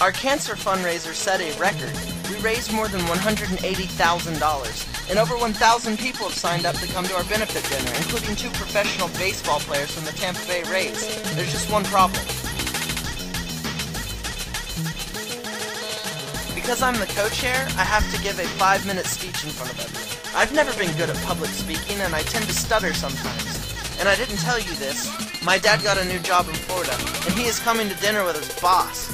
Our cancer fundraiser set a record. We raised more than $180,000, and over 1,000 people have signed up to come to our benefit dinner, including 2 professional baseball players from the Tampa Bay Rays. There's just one problem. Because I'm the co-chair, I have to give a 5-minute speech in front of everyone. I've never been good at public speaking, and I tend to stutter sometimes. And I didn't tell you this, my dad got a new job in Florida, and he is coming to dinner with his boss.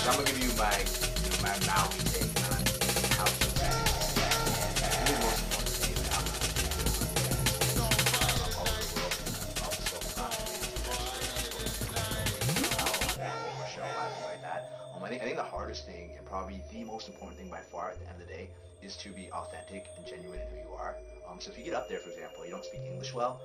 I'm gonna give you my mawi take on how to rap. And the most important thing about I think the hardest thing, and probably the most important thing by far at the end of the day, is to be authentic and genuine in who you are. So if you get up there, for example, you don't speak English well,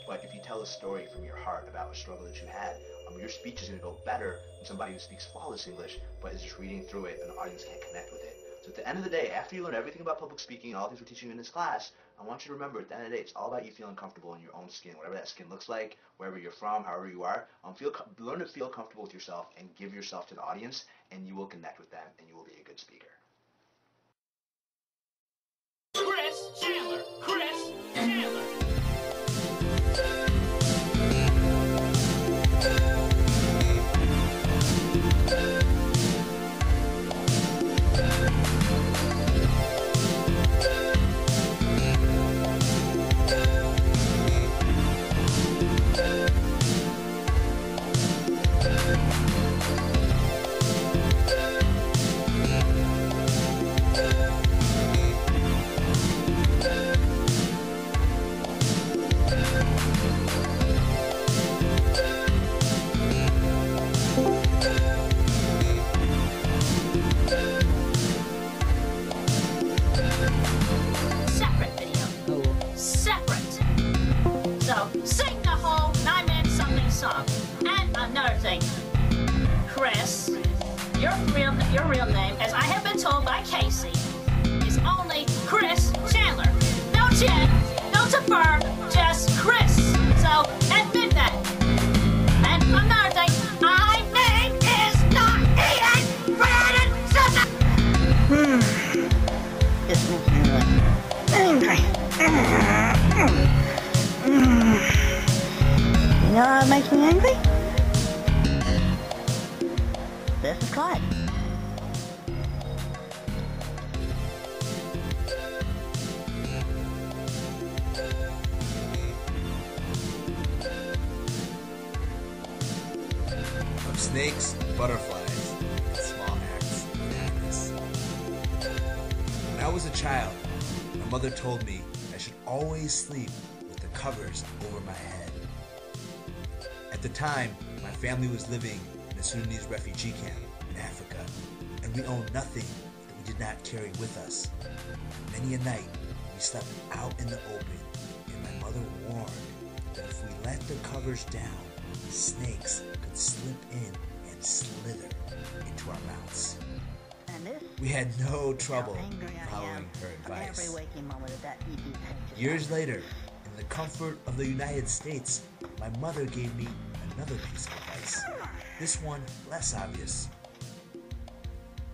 but if you tell a story from your heart about a struggle that you had, your speech is going to go better than somebody who speaks flawless English, but is just reading through it and the audience can't connect with it. So at the end of the day, after you learn everything about public speaking and all the things we're teaching you in this class, I want you to remember at the end of the day, it's all about you feeling comfortable in your own skin, whatever that skin looks like, wherever you're from, however you are. Learn to feel comfortable with yourself and give yourself to the audience, and you will connect with them, and you will be a good speaker. Chris Chandler. Chris Chandler. And another thing, Chris, your real name, as I have been told by Casey, is only Chris Chandler. No Jen, no Tafur, just Chris. So admit that. And another thing, my name is not Ian Brandon Simpson. This makes me angry. You know what makes me angry? This is Clyde. Of snakes, butterflies, and small acts of madness. When I was a child, my mother told me I should always sleep with the covers over my head. At the time, my family was living in a Sudanese refugee camp in Africa, and we owned nothing that we did not carry with us. Many a night, we slept out in the open, and my mother warned that if we let the covers down, snakes could slip in and slither into our mouths. We had no trouble following her advice. Years later, in the comfort of the United States, my mother gave me another piece of advice. This one less obvious.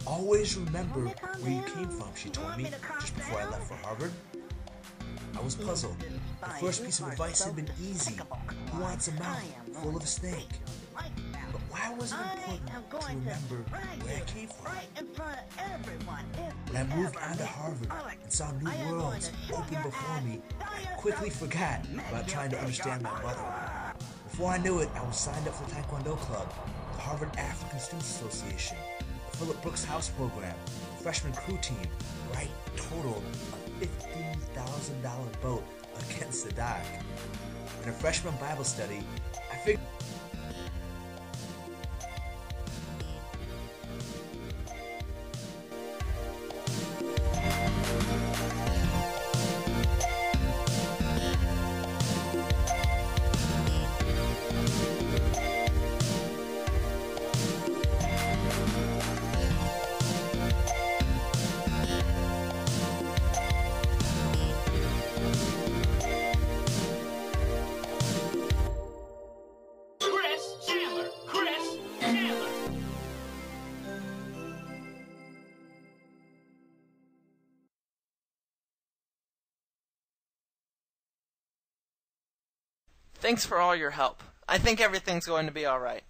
Always remember where you came from, she told me just before I left for Harvard. I was puzzled. The first piece of advice had been easy. Who wants a mouth full of a snake? But why Why was it important to remember where I came from? Right in front of everyone. When I moved on to Harvard and saw new worlds open before me, I quickly forgot about trying to understand my mother. Before I knew it, I was signed up for the Taekwondo Club, the Harvard African Students Association, the Philip Brooks House Program, the freshman crew team, where I totaled a $15,000 boat against the dock. In a freshman Bible study, I figured Thanks for all your help. I think everything's going to be alright.